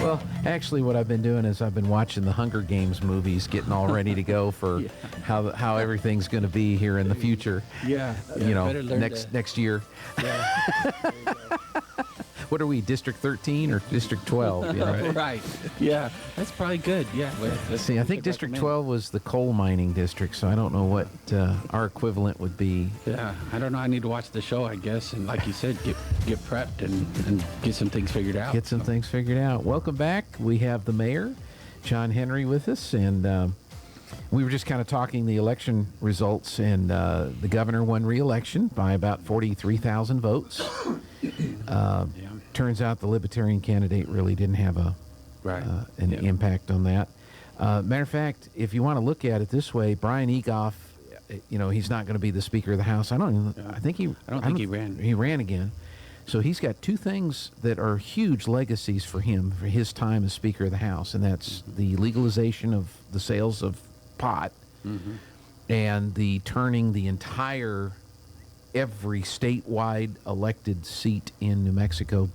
Well, actually, what I've been doing is I've been watching the Hunger Games movies, getting all ready to go for how everything's going to be here in the future. Yeah. Next year. Yeah. What are we, District 13 or District 12? You know? Right. Yeah. That's probably good. Yeah. See, I think District 12 was the coal mining district, so I don't know what our equivalent would be. Yeah. I don't know. I need to watch the show, I guess. And like you said, get prepped and get some things figured out. Get some things figured out. Welcome back. We have the mayor, John Henry, with us. And we were just kind of talking the election results, and the governor won re-election by about 43,000 votes. Turns out the Libertarian candidate really didn't have an impact on that. Matter of fact, if you want to look at it this way, Brian Egoff, he's not going to be the Speaker of the House. I don't think he ran. He ran again. So he's got two things that are huge legacies for him for his time as Speaker of the House, and that's the legalization of the sales of pot and the turning the every statewide elected seat in New Mexico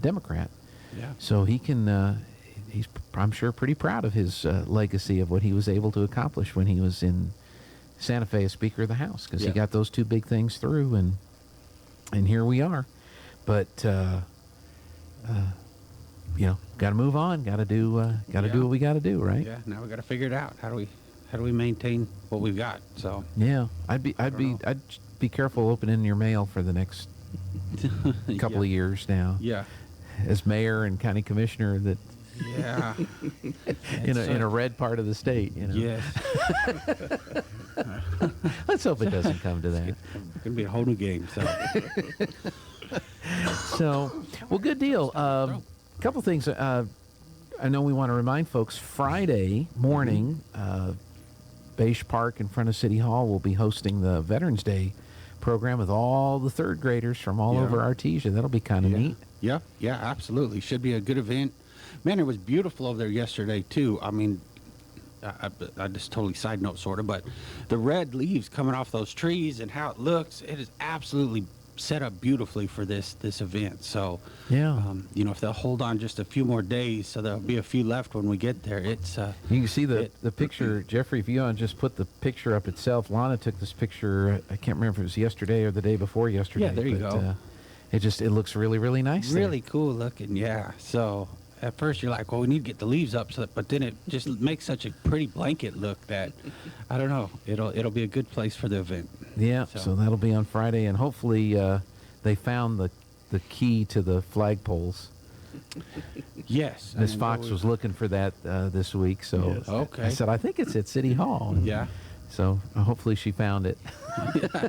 Democrat. Yeah. So he can, he's, I'm sure, pretty proud of his legacy of what he was able to accomplish when he was in Santa Fe as Speaker of the House, because he got those two big things through, and here we are. But got to move on. Got to do what we got to do, right? Yeah. Now we got to figure it out. How do we maintain what we've got? So yeah, I'd be careful opening your mail for the next couple of years now. Yeah, as mayor and county commissioner, that in a red part of the state. Yes. Let's hope it doesn't come to that. It's gonna be a whole new game. So, well, good deal. Couple things. I know we want to remind folks. Friday morning, Beige Park in front of City Hall will be hosting the Veterans Day program with all the third graders from all over Artesia. That'll be kind of neat. Yeah, absolutely. Should be a good event. Man, it was beautiful over there yesterday, too. I mean, I just totally side note sort of, but the red leaves coming off those trees and how it looks, it is absolutely set up beautifully for this event. So, if they'll hold on just a few more days, so there'll be a few left when we get there. It's you can see the picture, Jeffrey. If you want to just put the picture up itself, Lana took this picture. I can't remember if it was yesterday or the day before yesterday. Yeah, there you go. It looks really, really nice. Really cool looking. Yeah. So at first you're like, well, we need to get the leaves up, but then it just makes such a pretty blanket look that I don't know. It'll be a good place for the event. Yeah. So that'll be on Friday, and hopefully they found the key to the flagpoles. Yes. Miss Fox was looking for that this week, so okay. I said, I think it's at City Hall. Yeah. So hopefully she found it. Yeah,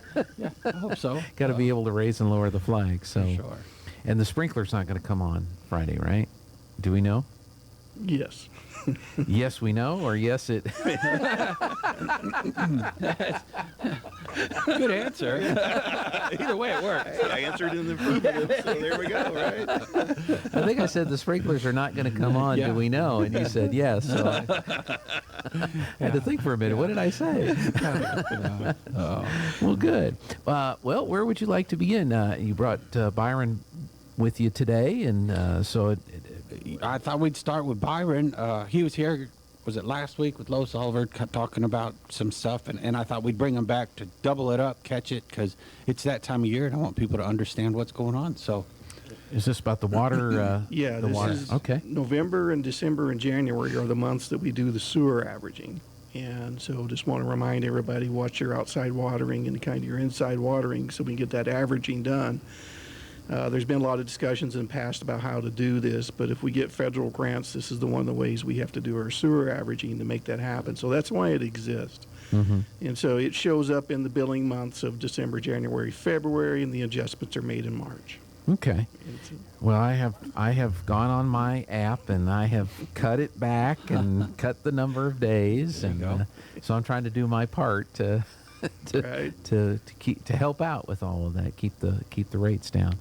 I hope so. Got to be able to raise and lower the flag. So. Sure. And the sprinkler's not going to come on Friday, right? Do we know? Yes. Yes, we know, or yes, it... Good answer. Either way, it works. I answered in the affirmative, so there we go, right? I think I said the sprinklers are not going to come on, do we know? And you said yes. So I had to think for a minute. What did I say? Well, good. Well, where would you like to begin? You brought Byron with you today, and so I thought we'd start with Byron. He was here, was it last week, with Los Oliver, talking about some stuff, and I thought we'd bring him back to double it up, catch it, because it's that time of year, and I want people to understand what's going on. So, is this about the water? Yeah, this water. Is okay. November and December and January are the months that we do the sewer averaging. And so just want to remind everybody, watch your outside watering and kind of your inside watering so we can get that averaging done. There's been a lot of discussions in the past about how to do this, but if we get federal grants, this is one of the ways we have to do our sewer averaging to make that happen. So that's why it exists. Mm-hmm. And so it shows up in the billing months of December, January, February, and the adjustments are made in March. Okay. Well, I have gone on my app and I have cut it back and cut the number of days, and so I'm trying to do my part to help out with all of that, keep the rates down.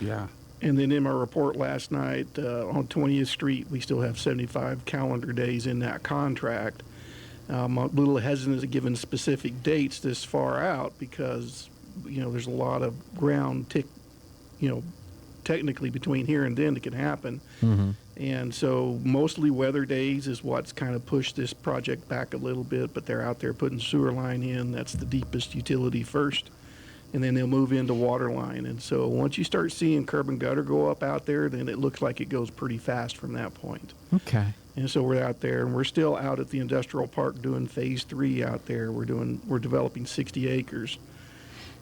Yeah. And then in my report last night, on 20th Street, we still have 75 calendar days in that contract. I'm a little hesitant to giving specific dates this far out because, there's a lot of ground technically between here and then it can happen. Mm-hmm. And so mostly weather days is what's kind of pushed this project back a little bit, but they're out there putting sewer line in. That's the deepest utility first. And then they'll move into water line. And so once you start seeing curb and gutter go up out there, then it looks like it goes pretty fast from that point. Okay. And so we're out there, and we're still out at the industrial park doing phase 3 out there. We're developing 60 acres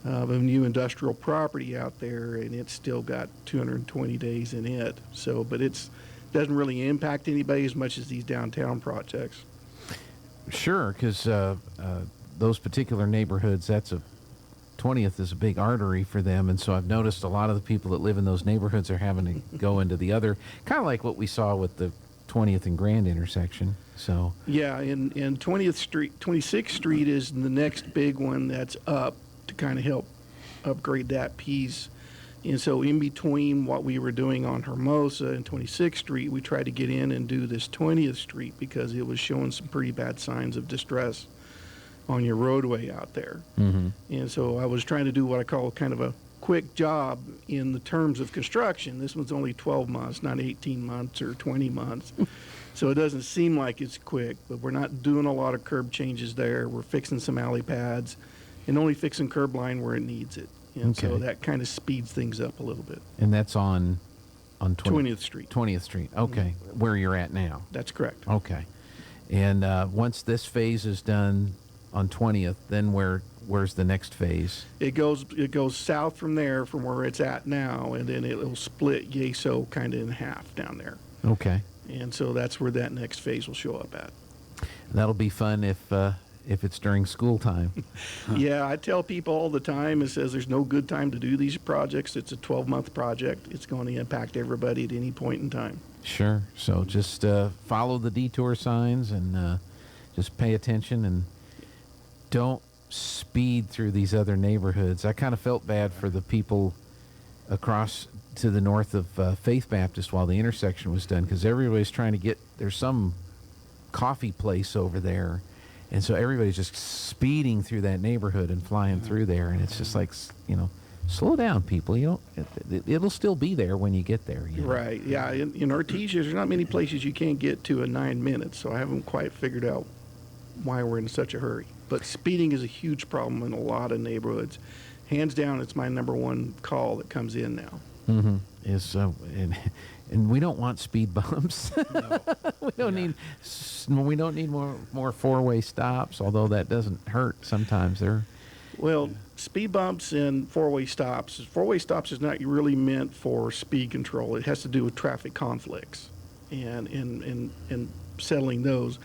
of a new industrial property out there, and it's still got 220 days in it. So, but it's doesn't really impact anybody as much as these downtown projects. Sure, because those particular neighborhoods, 20th is a big artery for them, and so I've noticed a lot of the people that live in those neighborhoods are having to go into the other, kind of like what we saw with the 20th and Grand intersection. So yeah, and 26th Street is the next big one that's up to kind of help upgrade that piece. And so in between what we were doing on Hermosa and 26th Street, we tried to get in and do this 20th Street because it was showing some pretty bad signs of distress on your roadway out there. mm-hmm. And so I was trying to do what I call kind of a quick job in the terms of construction. This one's only 12 months, not 18 months or 20 months. So it doesn't seem like it's quick, but we're not doing a lot of curb changes there. We're fixing some alley pads and only fixing curb line where it needs it. And so Okay. that kind of speeds things up a little bit. And that's on 20th Street. 20th Street. Okay, where you're at now. That's correct. Okay, and once this phase is done on 20th, then where's the next phase? It goes south from there, from where it's at now, and then it'll split Yeso kind of in half down there. Okay, And so that's where that next phase will show up at. that'll be fun if it's during school time. Yeah, I tell people all the time, it says there's no good time to do these projects. It's a 12-month project. It's going to impact everybody at any point in time. Sure. So just follow the detour signs and just pay attention and don't speed through these other neighborhoods. I kind of felt bad for the people across to the north of Faith Baptist while the intersection was done, because everybody's trying to get, there's some coffee place over there, and so everybody's just speeding through that neighborhood and flying through there, and it's just like, slow down, people. It'll still be there when you get there. Right, yeah. In Artesia, there's not many places you can't get to in 9 minutes, so I haven't quite figured out why we're in such a hurry. But speeding is a huge problem in a lot of neighborhoods. Hands down, it's my number one call that comes in now. Mm-hmm. And we don't want speed bumps. No. We don't need more four-way stops, although that doesn't hurt sometimes. Well, speed bumps and four-way stops. Four-way stops is not really meant for speed control. It has to do with traffic conflicts and settling those,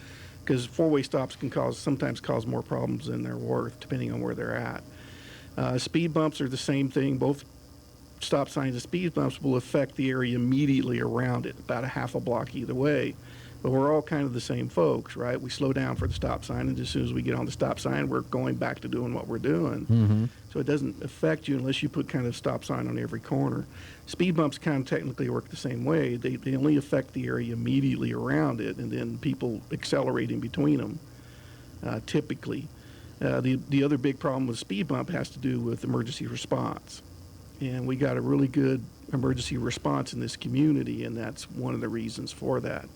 because four-way stops can sometimes cause more problems than they're worth, depending on where they're at. Speed bumps are the same thing. Both stop signs and speed bumps will affect the area immediately around it, about a half a block either way. But we're all kind of the same folks, right? We slow down for the stop sign, and as soon as we get on the stop sign, we're going back to doing what we're doing. Mm-hmm. So it doesn't affect you unless you put kind of stop sign on every corner. Speed bumps kind of technically work the same way. They only affect the area immediately around it, and then people accelerate in between them, typically. The other big problem with speed bump has to do with emergency response. And we got a really good emergency response in this community, and that's one of the reasons for that.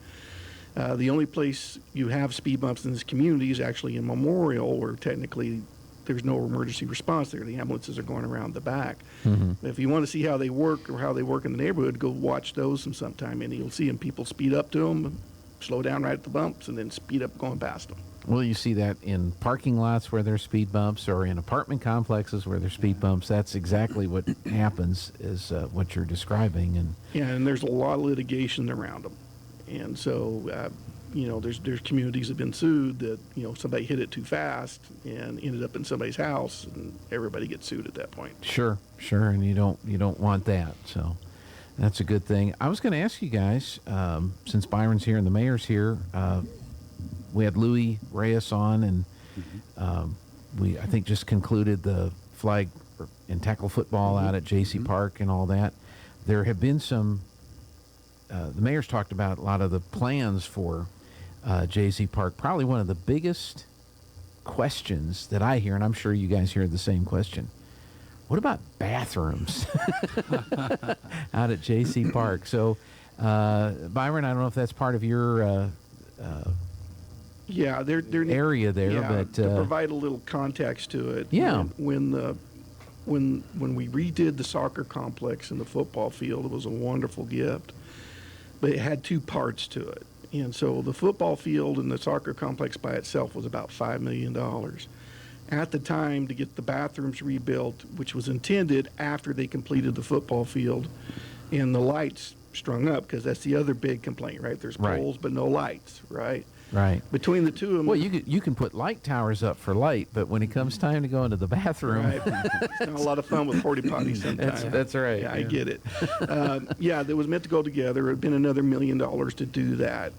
The only place you have speed bumps in this community is actually in Memorial, where technically there's no emergency response there. The ambulances are going around the back. Mm-hmm. If you want to see how they work or how they work in the neighborhood, go watch those sometime, and you'll see them. People speed up to them, slow down right at the bumps, and then speed up going past them. Well, you see that in parking lots where there's speed bumps, or in apartment complexes where there's speed bumps. That's exactly what happens, is what you're describing. And Yeah, and there's a lot of litigation around them. And so, there's communities that have been sued that, somebody hit it too fast and ended up in somebody's house, and everybody gets sued at that point. Sure, and you don't want that. So that's a good thing. I was going to ask you guys, since Byron's here and the mayor's here, we had Louis Reyes on, and we, I think, just concluded the flag and tackle football out at J.C. Park and all that. There have been some, the mayor's talked about a lot of the plans for J.C. Park. Probably one of the biggest questions that I hear, and I'm sure you guys hear the same question. What about bathrooms out at J.C. Park? So, Byron, I don't know if that's part of your Yeah, they're area there, yeah, but to provide a little context to it. Yeah. When we redid the soccer complex and the football field, it was a wonderful gift, but it had two parts to it. And so the football field and the soccer complex by itself was about $5 million. At the time, to get the bathrooms rebuilt, which was intended after they completed the football field, and the lights strung up, because that's the other big complaint, right? There's poles, but no lights, right? right. Between the two of them. Well, you can put light towers up for light, but when it comes time to go into the bathroom, Right. It's not a lot of fun with porta potties sometimes. that's right. Yeah, I get it. Yeah, that was meant to go together. It had been another $1 million to do that,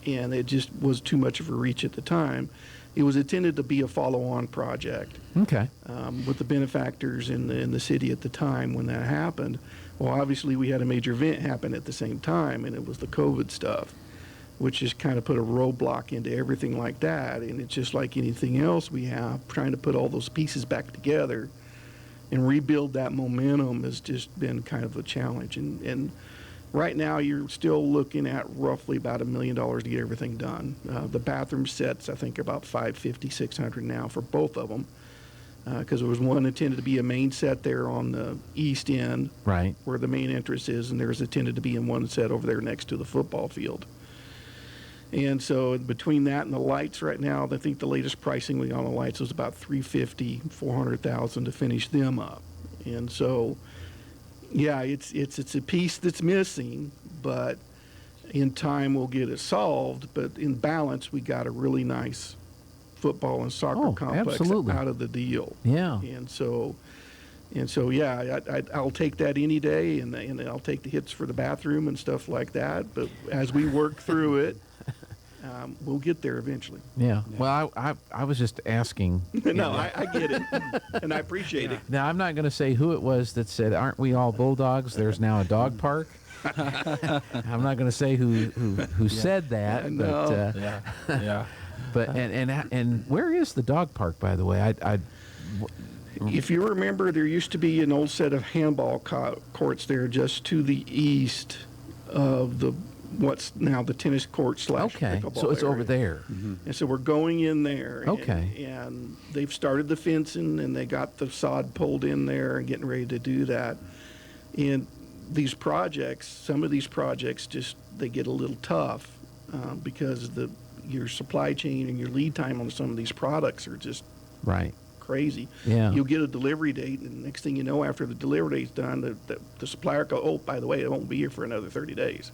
and it just was too much of a reach at the time. It was intended to be a follow-on project Okay. with the benefactors in the city at the time when that happened. Well, obviously, we had a major event happen at the same time, and it was the COVID stuff, which just kind of put a roadblock into everything like that. And it's just like anything else we have, trying to put all those pieces back together and rebuild that momentum has just been kind of a challenge. And right now, you're still looking at roughly about $1 million to get everything done. The bathroom sets, I think, are about $550, $600 now for both of them, because there was one intended to be a main set there on the east end, Right. where the main entrance is, and there's intended to be in one set over there next to the football field. And so between that and the lights right now, I think the latest pricing we got on the lights was about $350,000, $400,000 to finish them up. And so, yeah, it's a piece that's missing, but in time we'll get it solved. But in balance, we got a really nice football and soccer complex absolutely. out of the deal. Yeah. And so yeah, I'll take that any day, and I'll take the hits for the bathroom and stuff like that. But as we work through it, we'll get there eventually. Yeah. Well, I was just asking. No, I get it, and I appreciate it. Now, I'm not going to say who it was that said, "Aren't we all bulldogs? There's now a dog park." I'm not going to say who said that, No. but Yeah. but and where is the dog park, by the way? If you remember, there used to be an old set of handball courts there just to the east of what's now the tennis court / Okay, pickleball so it's area. over there. And so we're going in there. Okay. And they've started the fencing, and they got the sod pulled in there and getting ready to do that. And these projects, some of these projects, just they get a little tough because your supply chain and your lead time on some of these products are just Right. crazy. Yeah. You'll get a delivery date, and the next thing you know, after the delivery date's done, the supplier goes, "Oh, by the way, it won't be here for another 30 days."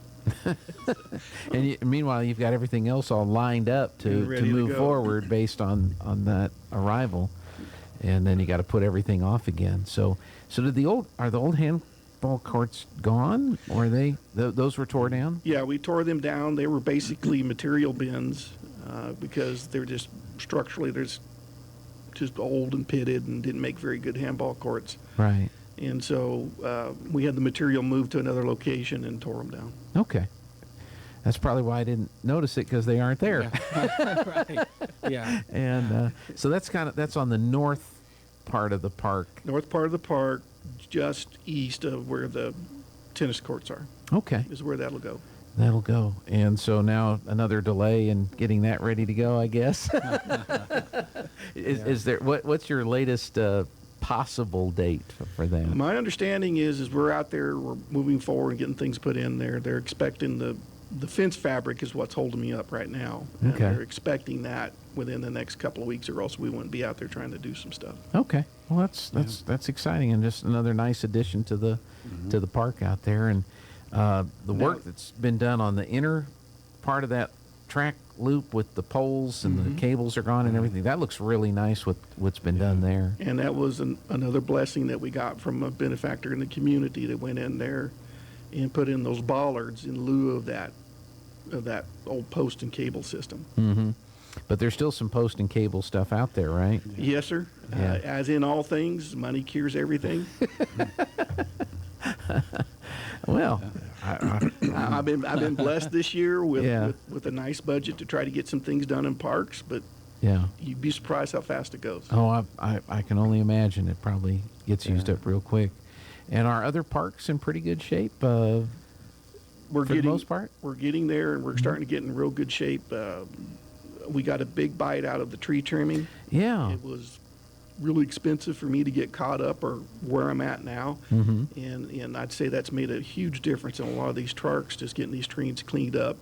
And meanwhile, you've got everything else all lined up to And ready to move go. forward based on that arrival, and then you got to put everything off again. So are the old handball courts gone, or are they those were tore down? Yeah, we tore them down. They were basically material bins because they're just structurally they're just old and pitted and didn't make very good handball courts. Right. And so we had the material moved to another location and tore them down. Okay. That's probably why I didn't notice it, because they aren't there. Right. Yeah. And so that's on the north part of the park. North part of the park, just east of where the tennis courts are, Okay. is where that'll go. That'll go. And so now another delay in getting that ready to go, I guess. Is there what's your latest possible date for that? My understanding is we're out there, we're moving forward and getting things put in there. They're expecting the fence fabric is what's holding me up right now. And Okay. they're expecting that within the next couple of weeks, or else we wouldn't be out there trying to do some stuff. Okay. Well, that's exciting, and just another nice addition to the park out there. And the work that's been done on the inner part of that track loop with the poles and the cables are gone and everything, that looks really nice with what's been done there. And that was another blessing that we got from a benefactor in the community that went in there and put in those bollards in lieu of that old post and cable system. Mm-hmm. But there's still some post and cable stuff out there, right? Yes, sir. Yeah. As in all things, money cures everything. Well, I've been blessed this year Yeah. with a nice budget to try to get some things done in parks, but Yeah. You'd be surprised how fast it goes. Oh, I can only imagine. It probably gets used up real quick. And are other parks in pretty good shape for the most part? We're getting there, and we're starting to get in real good shape. We got a big bite out of the tree trimming. Yeah. It was really expensive for me to get caught up or where I'm at now. And I'd say that's made a huge difference in a lot of these trucks, just getting these trees cleaned up,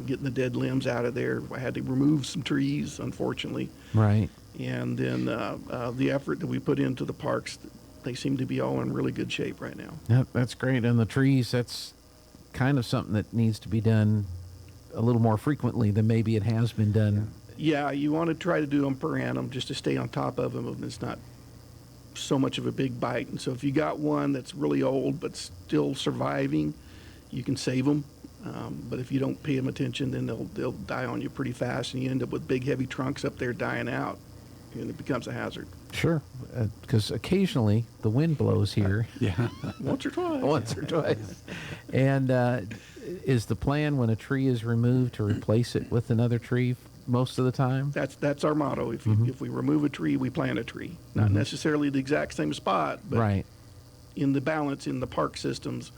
getting the dead limbs out of there. I had to remove some trees, unfortunately. Right. And then the effort that we put into the parks, they seem to be all in really good shape right now. Yep, that's great. And the trees, that's kind of something that needs to be done a little more frequently than maybe it has been done. Yeah, you want to try to do them per annum just to stay on top of them. And it's not so much of a big bite. And so if you got one that's really old but still surviving, you can save them. But if you don't pay them attention, then they'll die on you pretty fast, and you end up with big, heavy trunks up there dying out, and it becomes a hazard. Sure, because occasionally the wind blows here. Yeah. Once or twice. Once or twice. And is the plan when a tree is removed to replace it with another tree most of the time? That's our motto. If we remove a tree, we plant a tree. Not necessarily the exact same spot, but Right. in the balance in the park systems,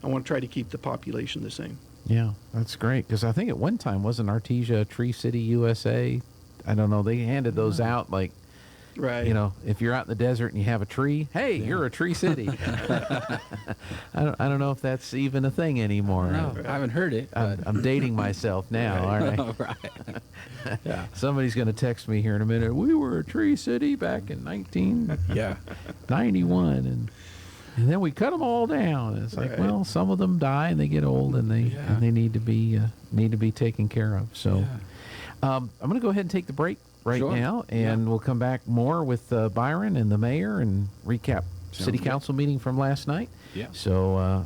I want to try to keep the population the same. Yeah, that's great. Because I think at one time, wasn't Artesia Tree City USA? I don't know. They handed those out like, Right. you know, if you're out in the desert and you have a tree, hey, you're a tree city. I don't know if that's even a thing anymore. No, I haven't heard it. I'm dating myself now. All right. Right. Yeah. Somebody's going to text me here in a minute. We were a tree city back in 1991, Yeah. and then we cut them all down. It's like, Right. well, some of them die and they get old, and they need to be taken care of. So, I'm going to go ahead and take the break right Sure. now, and we'll come back more with Byron and the mayor and recap city good. council meeting from last night. Yeah. So